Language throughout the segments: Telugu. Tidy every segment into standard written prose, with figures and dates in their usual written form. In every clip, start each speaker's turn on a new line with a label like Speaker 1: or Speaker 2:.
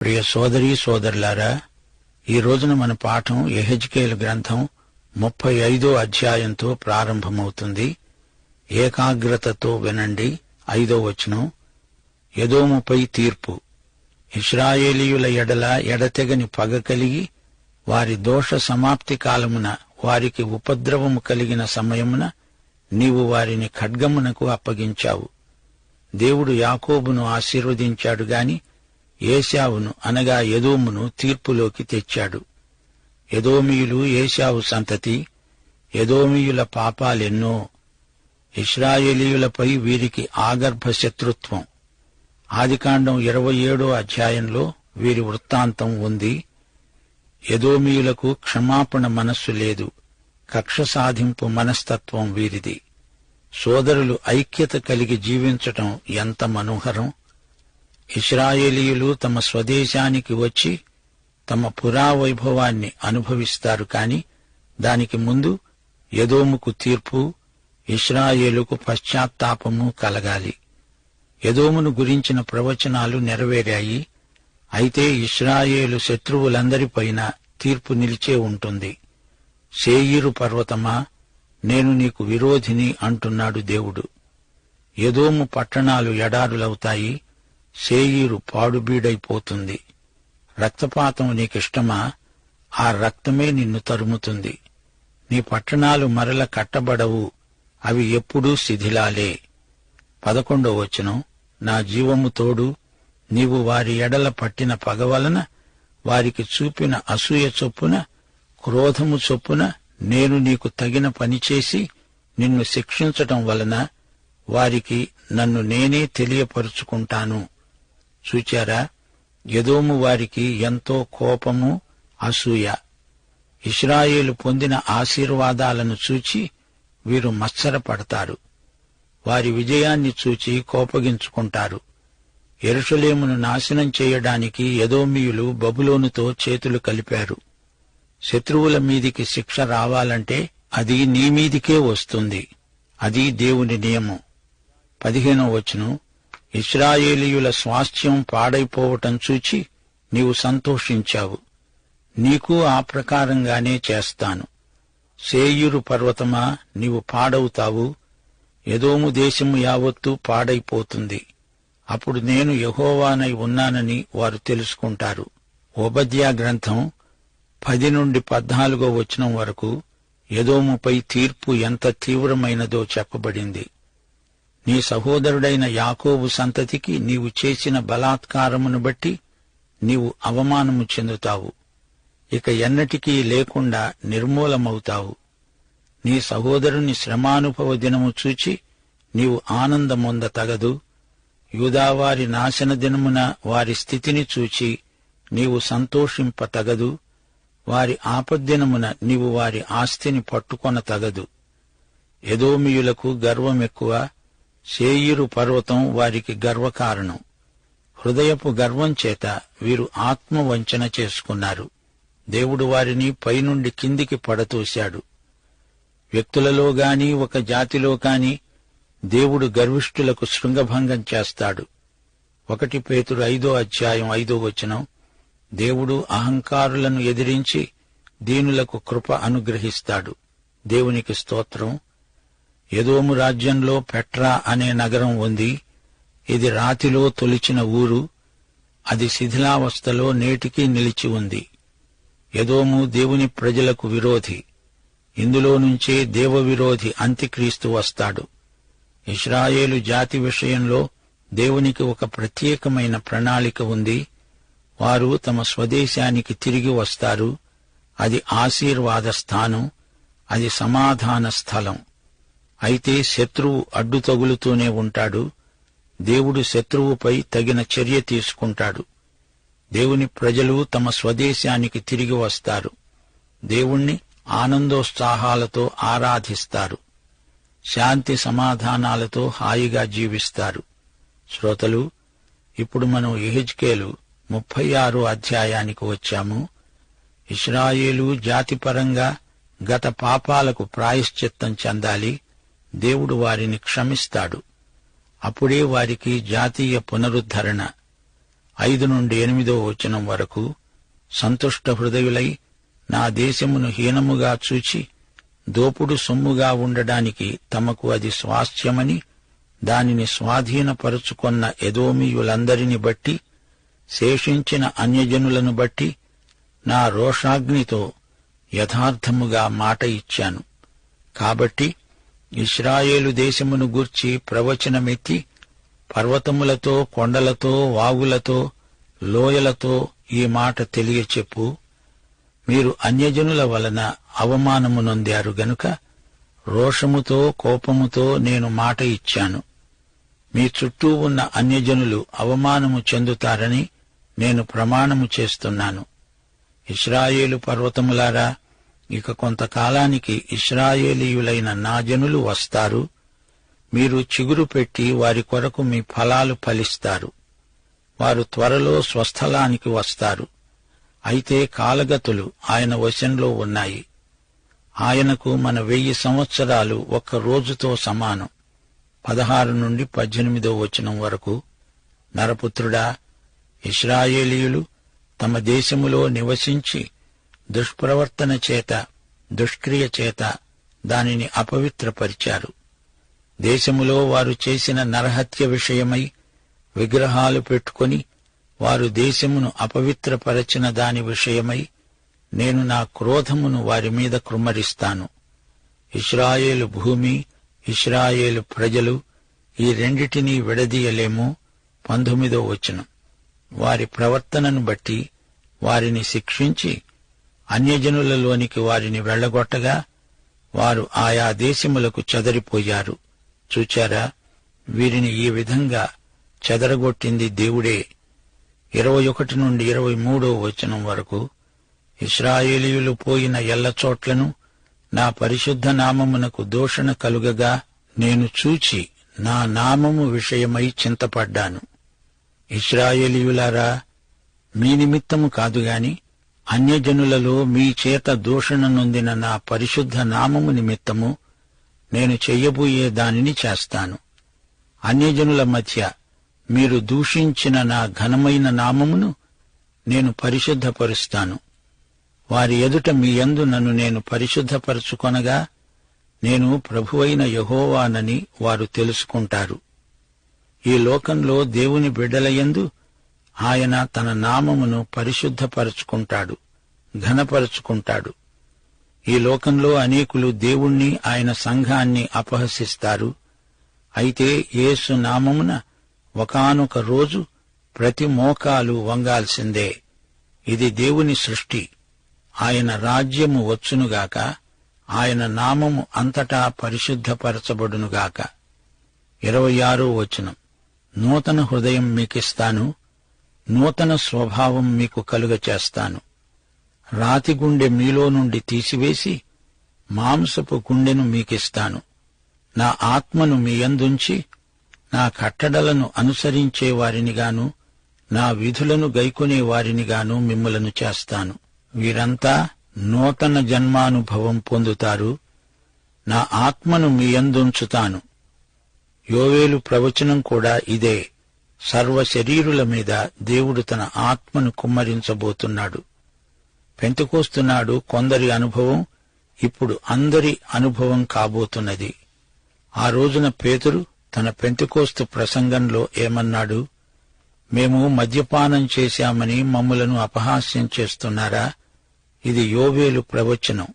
Speaker 1: ప్రియ సోదరీ సోదరులారా, ఈ రోజున మన పాఠం యెహెజ్కేలు గ్రంథం 35వ అధ్యాయంతో ప్రారంభమవుతుంది. ఏకాగ్రతతో వినండి. 5వ వచనం. ఎదోముపై తీర్పు. ఇశ్రాయేలీయుల ఎడల ఎడతెగని పగ కలిగి వారి దోష సమాప్తి కాలమున వారికి ఉపద్రవము కలిగిన సమయమున నీవు వారిని ఖడ్గమునకు అప్పగించావు. దేవుడు యాకోబును ఆశీర్వదించాడు గాని ఏశావును అనగా ఎదోమును తీర్పులోకి తెచ్చాడు. ఎదోమీయులు ఏశావు సంతతి. ఎదోమీయుల పాపాలెన్నో. ఇశ్రాయేలీయులపై వీరికి ఆగర్భ శత్రుత్వం. ఆదికాండం 27వ అధ్యాయంలో వీరి వృత్తాంతం ఉంది. ఎదోమీయులకు క్షమాపణ మనస్సు లేదు. కక్ష సాధింపు మనస్తత్వం వీరిది. సోదరులు ఐక్యత కలిగి జీవించటం ఎంత మనోహరం! ఇశ్రాయేలీయులు తమ స్వదేశానికి వచ్చి తమ పురావైభవాన్ని అనుభవిస్తారు. కాని దానికి ముందు ఎదోముకు తీర్పు, ఇశ్రాయేలుకు పశ్చాత్తాపము కలగాలి. ఎదోమును గురించిన ప్రవచనాలు నెరవేరాయి. అయితే ఇశ్రాయేలు శత్రువులందరిపైన తీర్పు నిలిచే ఉంటుంది. శేయీరు పర్వతమా, నేను నీకు విరోధిని అంటున్నాడు దేవుడు. ఎదోము పట్టణాలు ఎడారులవుతాయి. శేయీరు పాడుబీడైపోతుంది. రక్తపాతం నీకిష్టమా? ఆ రక్తమే నిన్ను తరుముతుంది. నీ పట్టణాలు మరల కట్టబడవు. అవి ఎప్పుడూ శిథిలాలే. 11వ వచనం. నా జీవము తోడు, నీవు వారి ఎడల పట్టిన పగ వలన, వారికి చూపిన అసూయ చొప్పున, క్రోధము చొప్పున నేను నీకు తగిన పనిచేసి నిన్ను శిక్షించటం వలన వారికి నన్ను నేనే తెలియపరుచుకుంటాను. చూచారా, ఎదోము వారికి ఎంతో కోపము, అసూయ. ఇశ్రాయేలు పొందిన ఆశీర్వాదాలను చూచి వీరు మత్సరపడతారు. వారి విజయాన్ని చూచి కోపగించుకుంటారు. యెరూషలేమును నాశనం చేయడానికి ఎదోమీయులు బబులోనుతో చేతులు కలిపారు. శత్రువుల మీదికి శిక్ష రావాలంటే అది నీ మీదికే వస్తుంది. అది దేవుని నియమం. 15వ వచనం. ఇశ్రాయేలీయుల స్వాస్థ్యం పాడైపోవటం చూచి నీవు సంతోషించావు. నీకు ఆ ప్రకారంగానే చేస్తాను. శేయీరు పర్వతమా, నీవు పాడవుతావు. ఎదోము దేశము యావత్తూ పాడైపోతుంది. అప్పుడు నేను యెహోవానై ఉన్నానని వారు తెలుసుకుంటారు. ఓబద్యా గ్రంథం 10 నుండి 14వ వచనం వరకు ఎదోముపై తీర్పు ఎంత తీవ్రమైనదో చెప్పబడింది. నీ సహోదరుడైన యాకోబు సంతతికి నీవు చేసిన బలాత్కారమును బట్టి నీవు అవమానము చెందుతావు. ఇక ఎన్నటికీ లేకుండా నిర్మూలమవుతావు. నీ సహోదరుని శ్రమానుభవ దినము చూచి నీవు ఆనందమొంద తగదు. యూదావారి నాశన దినమున వారి స్థితిని చూచి నీవు సంతోషింప తగదు. వారి ఆపద్దినమున నీవు వారి ఆస్తిని పట్టుకొన తగదు. ఎదోమీయులకు గర్వమెక్కువ. శేయీరు పర్వతం వారికి గర్వకారణం. హృదయపు గర్వం చేత వీరు ఆత్మవంచన చేసుకున్నారు. దేవుడు వారిని పైనుండి కిందికి పడతోశాడు. వ్యక్తులలో గాని ఒక జాతిలో కాని దేవుడు గర్విష్ఠులకు శృంగభంగం చేస్తాడు. 1 పేతురు 5వ అధ్యాయం 5వ వచనం. దేవుడు అహంకారులను ఎదిరించి దీనులకు కృప అనుగ్రహిస్తాడు. దేవునికి స్తోత్రం. ఎదోము రాజ్యంలో పెట్రా అనే నగరం ఉంది. ఇది రాతిలో తొలిచిన ఊరు. అది శిథిలావస్థలో నేటికీ నిలిచి ఉంది. ఎదోము దేవుని ప్రజలకు విరోధి. ఇందులో నుంచే దేవవిరోధి అంత్యక్రీస్తు వస్తాడు. ఇశ్రాయేలు జాతి విషయంలో దేవునికి ఒక ప్రత్యేకమైన ప్రణాళిక ఉంది. వారు తమ స్వదేశానికి తిరిగి వస్తారు. అది ఆశీర్వాద స్థానం. అది సమాధాన స్థలం. అయితే శత్రువు అడ్డు తగులుతూనే ఉంటాడు. దేవుడు శత్రువుపై తగిన చర్య తీసుకుంటాడు. దేవుని ప్రజలు తమ స్వదేశానికి తిరిగి వస్తారు. దేవుణ్ణి ఆనందోత్సాహాలతో ఆరాధిస్తారు. శాంతి సమాధానాలతో హాయిగా జీవిస్తారు. శ్రోతలు, ఇప్పుడు మనం యెహెజ్కేలు 36వ అధ్యాయానికి వచ్చాము. ఇశ్రాయేలు జాతిపరంగా గత పాపాలకు ప్రాయశ్చిత్తం చెందాలి. దేవుడు వారిని క్షమిస్తాడు. అప్పుడే వారికి జాతీయ పునరుద్ధరణ. 5-8 వరకు, సంతుష్ట హృదయులై నా దేశమును హీనముగా చూచి దోపుడు సొమ్ముగా ఉండడానికి తమకు అది స్వాస్థ్యమని దానిని స్వాధీనపరుచుకొన్న ఎదోమీయులందరిని బట్టి, శేషించిన అన్యజనులను బట్టి నా రోషాగ్నితో యథార్థముగా మాట ఇచ్చాను. కాబట్టి ఇశ్రాయేలు దేశమును గూర్చి ప్రవచనమెత్తి పర్వతములతో, కొండలతో, వాగులతో, లోయలతో ఈ మాట తెలియచెప్పు. మీరు అన్యజనుల వలన అవమానము నొందారు గనుక రోషముతో, కోపముతో నేను మాట ఇచ్చాను. మీ చుట్టూ ఉన్న అన్యజనులు అవమానము చెందుతారని నేను ప్రమాణము చేస్తున్నాను. ఇశ్రాయేలు పర్వతములారా, ఇక కొంతకాలానికి ఇశ్రాయేలీయులైన నా జనులు వస్తారు. మీరు చిగురు పెట్టి వారి కొరకు మీ ఫలాలు ఫలిస్తారు. వారు త్వరలో స్వస్థలానికి వస్తారు. అయితే కాలగతులు ఆయన వశంలో ఉన్నాయి. ఆయనకు మన 1000 సంవత్సరాలు ఒక్క రోజుతో సమానం. 16-18 వరకు. నరపుత్రుడా, ఇశ్రాయేలీయులు తమ దేశములో నివసించి దుష్ప్రవర్తన చేత, దుష్క్రియ చేత దానిని అపవిత్రపరిచారు. దేశములో వారు చేసిన నరహత్య విషయమై విగ్రహాలు పెట్టుకొని వారు దేశమును అపవిత్రపరచిన దాని విషయమై నేను నా క్రోధమును వారి మీద కృమ్మరిస్తాను. ఇశ్రాయేలు భూమి, ఇశ్రాయేలు ప్రజలు ఈ రెండిటినీ విడదీయలేము. 19 వారి ప్రవర్తనను బట్టి వారిని శిక్షించి అన్యజనులలోనికి వారిని వెళ్లగొట్టగా వారు ఆయా దేశములకు చెదరిపోయారు. చూచారా, వీరిని ఈ విధంగా చెదరగొట్టింది దేవుడే. 21-23 వరకు. ఇశ్రాయేలీయులు పోయిన ఎల్లచోట్లను నా పరిశుద్ధ నామమునకు దూషణ కలుగగా నేను చూచి నా నామము విషయమై చింతపడ్డాను. ఇశ్రాయేలీయులారా, మీ నిమిత్తము కాదుగాని అన్యజనులలో మీ చేత దూషణ నొందిన నా పరిశుద్ధ నామము నిమిత్తము నేను చెయ్యబోయే దానిని చేస్తాను. అన్యజనుల మధ్య మీరు దూషించిన నా ఘనమైన నామమును నేను పరిశుద్ధపరుస్తాను. వారి ఎదుట మీ యందు నన్ను నేను పరిశుద్ధపరచుకొనగా నేను ప్రభువైన యెహోవానని వారు తెలుసుకుంటారు. ఈ లోకంలో దేవుని బిడ్డలయందు ఆయన తన నామమును పరిశుద్ధపరచుకుంటాడు, ఘనపరచుకుంటాడు. ఈ లోకంలో అనేకులు దేవుణ్ణి, ఆయన సంఘాన్ని అపహసిస్తారు. అయితే యేసు నామమున ఒకానొక రోజు ప్రతి మోకాలు వంగాల్సిందే. ఇది దేవుని సృష్టి. ఆయన రాజ్యము వచ్చునుగాక, ఆయన నామము అంతటా పరిశుద్ధపరచబడునుగాక. 26 నూతన హృదయం మీకిస్తాను, నూతన స్వభావం మీకు కలుగచేస్తాను. రాతి గుండె మీలో నుండి తీసివేసి మాంసపు గుండెను మీకిస్తాను. నా ఆత్మను మీ యందుంచి నా కట్టడలను అనుసరించే వారినిగాను, నా విధులను గైకొనే వారినిగాను మిమ్ములను చేస్తాను. వీరంతా నూతన జన్మానుభవం పొందుతారు. నా ఆత్మను మీ యందుంచుతాను. యోవేలు ప్రవచనం కూడా ఇదే. సర్వ శరీరుల మీద దేవుడు తన ఆత్మను కుమ్మరించబోతున్నాడు. పెంతెకోస్తునాడు కొందరి అనుభవం, ఇప్పుడు అందరి అనుభవం కాబోతున్నది. ఆ రోజున పేతురు తన పెంతెకోస్తు ప్రసంగంలో ఏమన్నాడు? మేము మద్యపానం చేశామని మమ్ములను అపహాస్యం చేస్తున్నారా? ఇది యోవేలు ప్రవచనం.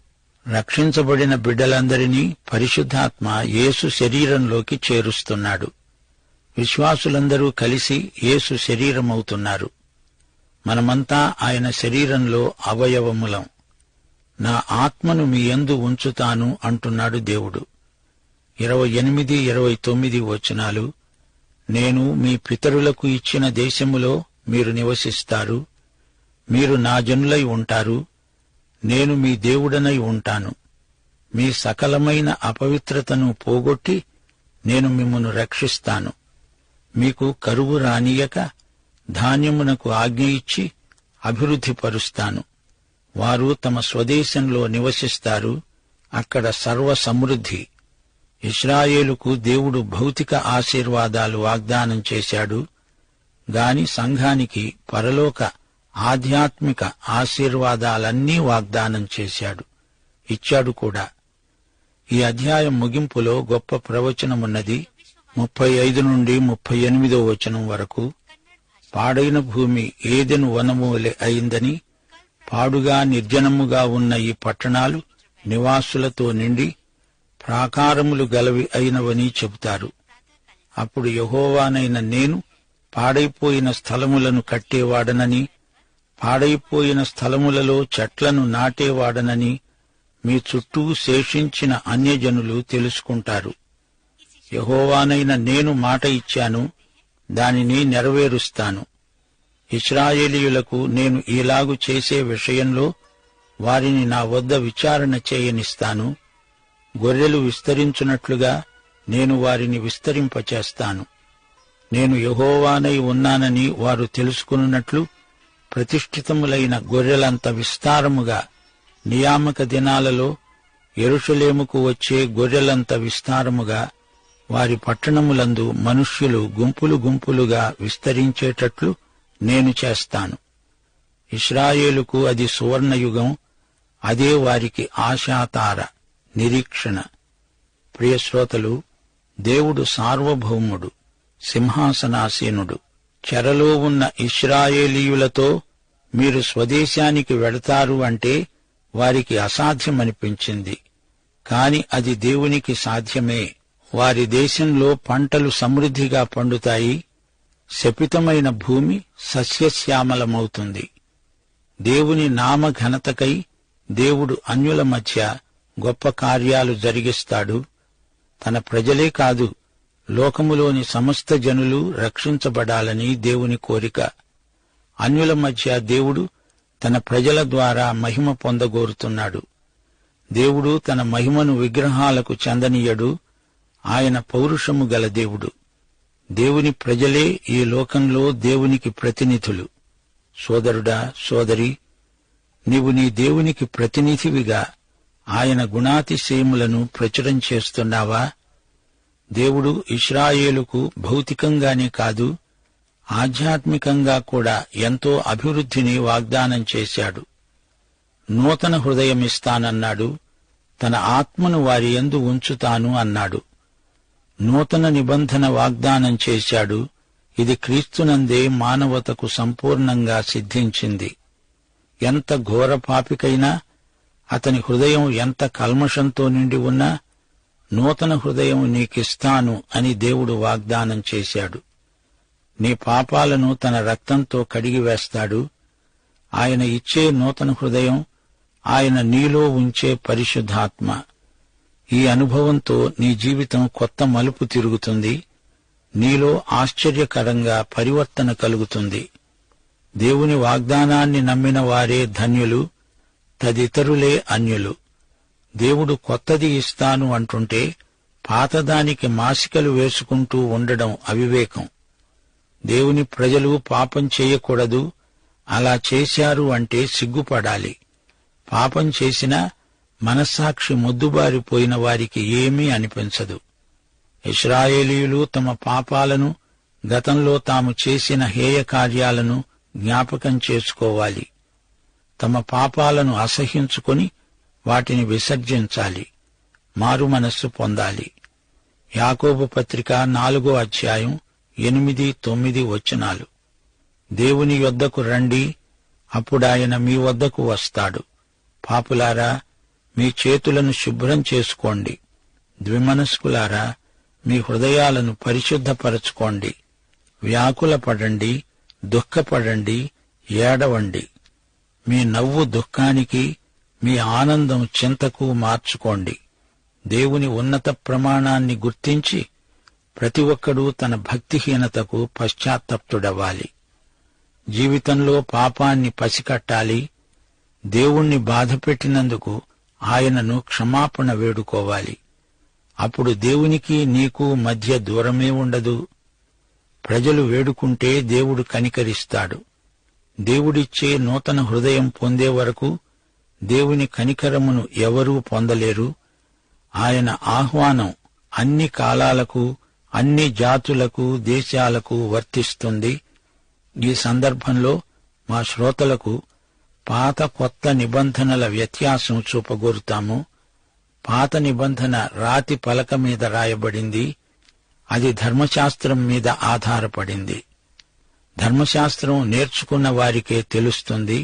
Speaker 1: రక్షించబడిన బిడ్డలందరినీ పరిశుద్ధాత్మ యేసు శరీరంలోకి చేరుస్తున్నాడు. విశ్వాసులందరూ కలిసి యేసు శరీరమవుతున్నారు. మనమంతా ఆయన శరీరంలో అవయవములం. నా ఆత్మను మీ యందు ఉంచుతాను అంటున్నాడు దేవుడు. 28-29 నేను మీ పితరులకు ఇచ్చిన దేశములో మీరు నివసిస్తారు. మీరు నా జనులై ఉంటారు. నేను మీ దేవుడనై ఉంటాను. మీ సకలమైన అపవిత్రతను పోగొట్టి నేను మిమ్మును రక్షిస్తాను. మీకు కరువు రానియక ధాన్యమునకు ఆజ్ఞ ఇచ్చి అభివృద్ధిపరుస్తాను. వారు తమ స్వదేశంలో నివసిస్తారు. అక్కడ సర్వ సమృద్ధి. ఇశ్రాయేలుకు దేవుడు భౌతిక ఆశీర్వాదాలు వాగ్దానం చేశాడు. గాని సంఘానికి పరలోక ఆధ్యాత్మిక ఆశీర్వాదాలన్నీ వాగ్దానం చేశాడు, ఇచ్చాడు కూడా. ఈ అధ్యాయం ముగింపులో గొప్ప ప్రవచనమున్నది. 35 నుండి 38 వచనం వరకు. పాడైన భూమి ఏదెను వనము వలె అయిందని, పాడుగా నిర్జనముగా ఉన్న ఈ పట్టణాలు నివాసులతో నిండి ప్రాకారములు గలవి అయినవని చెబుతారు. అప్పుడు యెహోవానైన నేను పాడైపోయిన స్థలములను కట్టేవాడనని, పాడైపోయిన స్థలములలో చెట్లను నాటేవాడనని మీ చుట్టూ శేషించిన అన్యజనులు తెలుసుకుంటారు. యెహోవానైన నేను మాట ఇచ్చాను, దానిని నెరవేరుస్తాను. ఇశ్రాయేలీయులకు నేను ఈలాగు చేసే విషయంలో వారిని నా వద్ద విచారణ చేయనిస్తాను. గొర్రెలు విస్తరించున్నట్లుగా నేను వారిని విస్తరింపచేస్తాను. నేను యెహోవానై ఉన్నానని వారు తెలుసుకున్నట్లు ప్రతిష్ఠితములైన గొర్రెలంత విస్తారముగా, నియామక దినాలలో యెరూషలేముకు వచ్చే గొర్రెలంత విస్తారముగా వారి పట్టణములందు మనుష్యులు గుంపులు గుంపులుగా విస్తరించేటట్లు నేను చేస్తాను. ఇశ్రాయేలుకు అది సువర్ణయుగం, అదే వారికి ఆశాతార, నిరీక్షణ. ప్రియశ్రోతలు, దేవుడు సార్వభౌముడు, సింహాసనాసీనుడు. చెరలో ఉన్న ఇశ్రాయేలీయులతో మీరు స్వదేశానికి వెళతారు అంటే వారికి అసాధ్యమనిపించింది. కాని అది దేవునికి సాధ్యమే. వారి దేశంలో పంటలు సమృద్ధిగా పండుతాయి, శపితమైన భూమి సస్యశ్యామలమవుతుంది. దేవుని నామఘనతకై దేవుడు అన్యుల మధ్య గొప్ప కార్యాలు జరిగిస్తాడు. తన ప్రజలే కాదు, లోకములోని సమస్త జనులు రక్షించబడాలని దేవుని కోరిక. అన్యుల మధ్య దేవుడు తన ప్రజల ద్వారా మహిమ పొందగోరుతున్నాడు. దేవుడు తన మహిమను విగ్రహాలకు చెందనీయడు. ఆయన పౌరుషము గల దేవుడు. దేవుని ప్రజలే ఈ లోకంలో దేవునికి ప్రతినిధులు. సోదరుడా, సోదరి, నీవు నీ దేవునికి ప్రతినిధివిగా ఆయన గుణాతిశయములను ప్రచురం చేస్తున్నావా? దేవుడు ఇశ్రాయేలుకు భౌతికంగానే కాదు, ఆధ్యాత్మికంగా కూడా ఎంతో అభివృద్ధిని వాగ్దానం చేశాడు. నూతన హృదయమిస్తానన్నాడు. తన ఆత్మను వారి యందు ఉంచుతాను అన్నాడు. నూతన నిబంధన వాగ్దానం చేశాడు. ఇది క్రీస్తునందే మానవతకు సంపూర్ణంగా సిద్ధించింది. ఎంత ఘోర పాపికైనా, అతని హృదయం ఎంత కల్మషంతో నిండి ఉన్నా, నూతన హృదయం నీకిస్తాను అని దేవుడు వాగ్దానం చేశాడు. నీ పాపాలను తన రక్తంతో కడిగివేస్తాడు. ఆయన ఇచ్చే నూతన హృదయం, ఆయన నీలో ఉంచే పరిశుద్ధాత్మ. ఈ అనుభవంతో నీ జీవితం కొత్త మలుపు తిరుగుతుంది. నీలో ఆశ్చర్యకరంగా పరివర్తన కలుగుతుంది. దేవుని వాగ్దానాన్ని నమ్మిన వారే ధన్యులు, తదితరులే అన్యులు. దేవుడు కొత్తది ఇస్తాను అంటుంటే పాతదానికి మాసికలు వేసుకుంటూ ఉండడం అవివేకం. దేవుని ప్రజలు పాపం చేయకూడదు. అలా చేశారు అంటే సిగ్గుపడాలి. పాపం చేసినా మనస్సాక్షి మొద్దుబారిపోయిన వారికి ఏమీ అనిపించదు. ఇశ్రాయేలీయులు తమ పాపాలను, గతంలో తాము చేసిన హేయ కార్యాలను జ్ఞాపకం చేసుకోవాలి. తమ పాపాలను అసహ్యించుకొని వాటిని విసర్జించాలి. మారు మనస్సు పొందాలి. యాకోబు పత్రిక 4వ అధ్యాయం 8, 9 వచనాలు. దేవుని యొద్దకు రండి, అప్పుడాయన మీ వద్దకు వస్తాడు. పాపులారా, మీ చేతులను శుభ్రం చేసుకోండి. ద్విమనస్కులారా, మీ హృదయాలను పరిశుద్ధపరచుకోండి. వ్యాకులపడండి, దుఃఖపడండి, ఏడవండి. మీ నవ్వు దుఃఖానికి, మీ ఆనందం చింతకు మార్చుకోండి. దేవుని ఉన్నత ప్రమాణాన్ని గుర్తించి ప్రతి ఒక్కడూ తన భక్తిహీనతకు పశ్చాత్తప్తుడవ్వాలి. జీవితంలో పాపాన్ని పసికట్టాలి. దేవుణ్ణి బాధపెట్టినందుకు ఆయనను క్షమాపణ వేడుకోవాలి. అప్పుడు దేవునికి నీకు మధ్య దూరమే ఉండదు. ప్రజలు వేడుకుంటే దేవుడు కనికరిస్తాడు. దేవుడిచ్చే నూతన హృదయం పొందే వరకు దేవుని కనికరమును ఎవరూ పొందలేరు. ఆయన ఆహ్వానం అన్ని కాలాలకు, అన్ని జాతులకు, దేశాలకు వర్తిస్తుంది. ఈ సందర్భంలో మా శ్రోతలకు పాత కొత్త నిబంధనల వ్యత్యాసం చూపగోరుతాము. పాత నిబంధన రాతి పలక మీద రాయబడింది. అది ధర్మశాస్త్రం మీద ఆధారపడింది. ధర్మశాస్త్రం నేర్చుకున్న వారికే తెలుస్తుంది.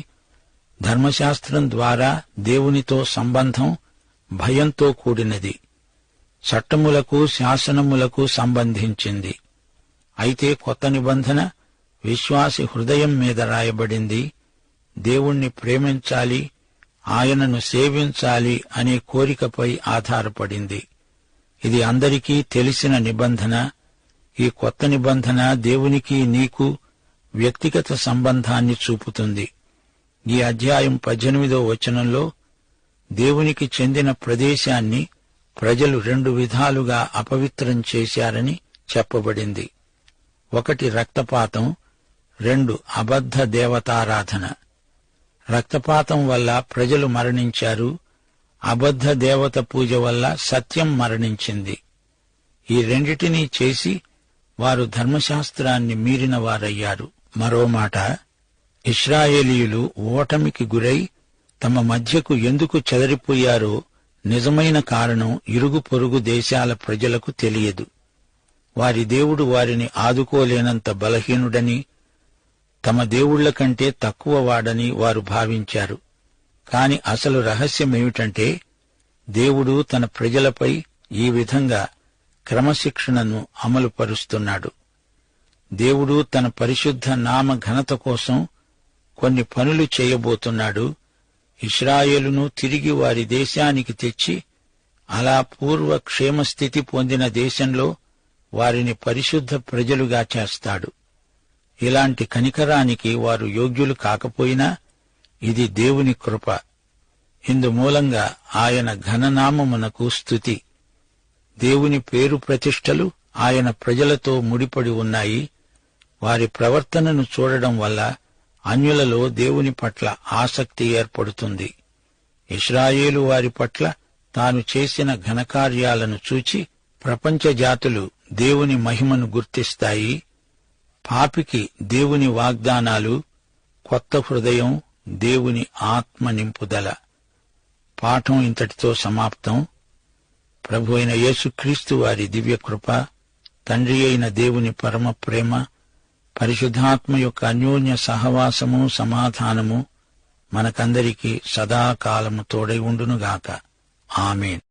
Speaker 1: ధర్మశాస్త్రం ద్వారా దేవునితో సంబంధం భయంతో కూడినది. చట్టములకు శాసనములకు సంబంధించింది. అయితే కొత్త నిబంధన విశ్వాసి హృదయం మీద రాయబడింది. దేవుణ్ణి ప్రేమించాలి, ఆయనను సేవించాలి అనే కోరికపై ఆధారపడింది. ఇది అందరికీ తెలిసిన నిబంధన. ఈ కొత్త నిబంధన దేవునికి నీకు వ్యక్తిగత సంబంధాన్ని చూపుతుంది. ఈ అధ్యాయం 18వ వచనంలో దేవునికి చెందిన ప్రదేశాన్ని ప్రజలు 2 విధాలుగా అపవిత్రం చేశారని చెప్పబడింది. 1 రక్తపాతం, 2 అబద్ధ దేవతారాధన. రక్తపాతం వల్ల ప్రజలు మరణించారు. అబద్ధ దేవత పూజ వల్ల సత్యం మరణించింది. ఈ రెండిటినీ చేసి వారు ధర్మశాస్త్రాన్ని మీరిన వారయ్యారు. మరో మాట, ఇశ్రాయేలీయులు ఓటమికి గురై తమ మధ్యకు ఎందుకు చెదరిపోయారో నిజమైన కారణం ఇరుగు పొరుగు దేశాల ప్రజలకు తెలియదు. వారి దేవుడు వారిని ఆదుకోలేనంత బలహీనుడని, తమ దేవుళ్ల కంటే తక్కువ వాడని వారు భావించారు. కాని అసలు రహస్యమేమిటంటే, దేవుడు తన ప్రజలపై ఈ విధంగా క్రమశిక్షణను అమలుపరుస్తున్నాడు. దేవుడు తన పరిశుద్ధ నామ ఘనత కోసం కొన్ని పనులు చేయబోతున్నాడు. ఇశ్రాయేలును తిరిగి వారి దేశానికి తెచ్చి అలా పూర్వ క్షేమస్థితి పొందిన దేశంలో వారిని పరిశుద్ధ ప్రజలుగా చేస్తాడు. ఇలాంటి కనికరానికి వారు యోగ్యులు కాకపోయినా ఇది దేవుని కృప. ఇందుమూలంగా ఆయన ఘననామమునకు స్తుతి. దేవుని పేరు ప్రతిష్టలు ఆయన ప్రజలతో ముడిపడి ఉన్నాయి. వారి ప్రవర్తనను చూడడం వల్ల అన్యులలో దేవుని పట్ల ఆసక్తి ఏర్పడుతుంది. ఇశ్రాయేలు వారి పట్ల తాను చేసిన ఘనకార్యాలను చూచి ప్రపంచ జాతులు దేవుని మహిమను గుర్తిస్తాయి. పాపికి దేవుని వాగ్దానాలు, కొత్త హృదయం, దేవుని ఆత్మ నింపుదల. పాఠం ఇంతటితో సమాప్తం. ప్రభు అయిన యేసుక్రీస్తు వారి దివ్యకృప, తండ్రి అయిన దేవుని పరమ ప్రేమ, పరిశుద్ధాత్మ యొక్క అన్యోన్య సహవాసము, సమాధానము మనకందరికీ సదాకాలము తోడై ఉండునుగాక. ఆమేన్.